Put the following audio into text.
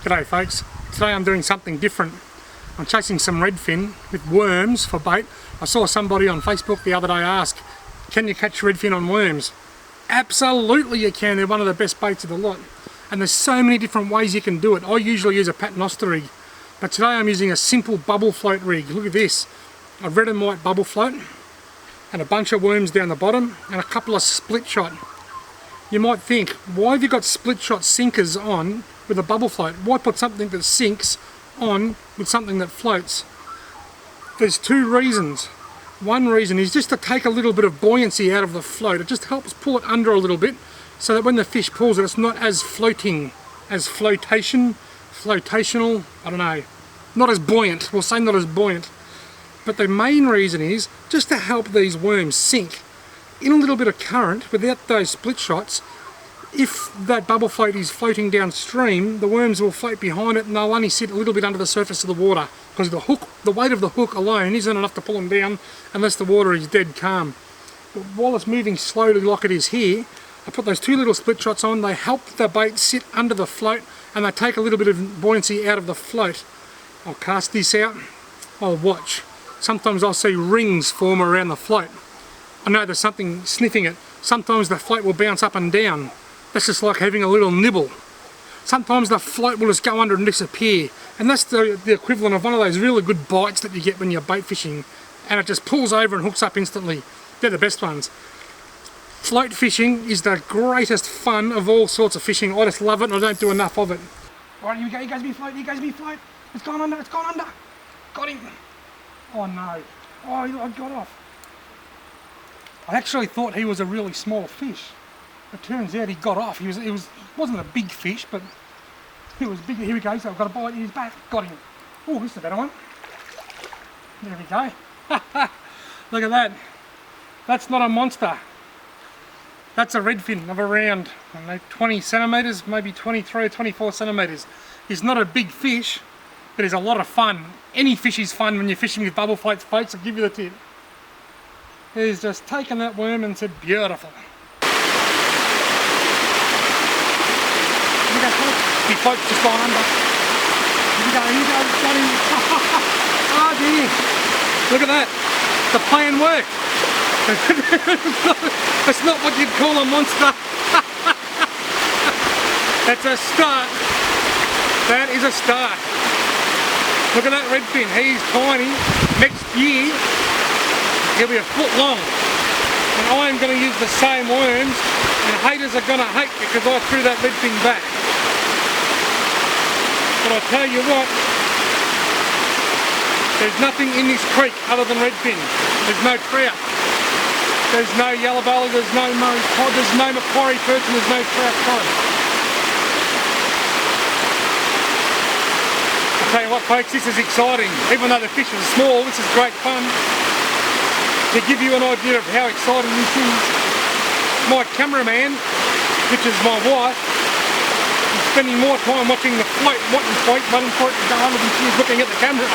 G'day folks, today I'm doing something different. I'm chasing some redfin with worms for bait. I saw somebody on Facebook the other day ask, can you catch redfin on worms? Absolutely you can, they're one of the best baits of the lot. And there's so many different ways you can do it. I usually use a paternoster rig, but today I'm using a simple bubble float rig. Look at this, a red and white bubble float and a bunch of worms down the bottom and a couple of split shot. You might think, why have you got split shot sinkers on with a bubble float? Why put something that sinks on with something that floats? There's two reasons. One reason is just to take a little bit of buoyancy out of the float. It just helps pull it under a little bit so that when the fish pulls it, it's not as floating, as flotational, I don't know, not as buoyant, we'll say not as buoyant. But the main reason is just to help these worms sink. In a little bit of current, without those split shots, if that bubble float is floating downstream, the worms will float behind it and they'll only sit a little bit under the surface of the water because the weight of the hook alone isn't enough to pull them down unless the water is dead calm. But while it's moving slowly like it is here, I put those two little split shots on, they help the bait sit under the float and they take a little bit of buoyancy out of the float. I'll cast this out, I'll watch. Sometimes I'll see rings form around the float. I know there's something sniffing it. Sometimes the float will bounce up and down. That's just like having a little nibble. Sometimes the float will just go under and disappear. And that's the equivalent of one of those really good bites that you get when you're bait fishing. And it just pulls over and hooks up instantly. They're the best ones. Float fishing is the greatest fun of all sorts of fishing. I just love it and I don't do enough of it. Alright, here we go, he goes me float, he goes me float. It's gone under, it's gone under. Got him. Oh no. Oh, I got off. I actually thought he was a really small fish. It turns out he got off. He wasn't a big fish, but it was big. Here we go. So I've got a bite in his back. Got him. Oh, this is a better one. There we go. Look at that. That's not a monster. That's a redfin of around, I don't know, 20 centimetres, maybe 23 or 24 centimetres. He's not a big fish, but he's a lot of fun. Any fish is fun when you're fishing with bubble floats, folks. I'll give you the tip. He's just taken that worm and said, beautiful. He floats just gone under. Here we go, got him. Oh dear. Look at that. The plan worked. That's not what you'd call a monster. That's a start. That is a start. Look at that redfin. He's tiny. Next year, he'll be a foot long. And I'm going to use the same worms, and haters are going to hate because I threw that redfin back. But I tell you what, there's nothing in this creek other than redfin. There's no trout, there's no yellow belly, there's no Murray cod, there's no Macquarie perch, and there's no trout cod. I tell you what folks, this is exciting. Even though the fish are small, this is great fun. To give you an idea of how exciting this is, my cameraman, which is my wife, is spending more time watching the float, waiting for it to go under than she is looking at the camera.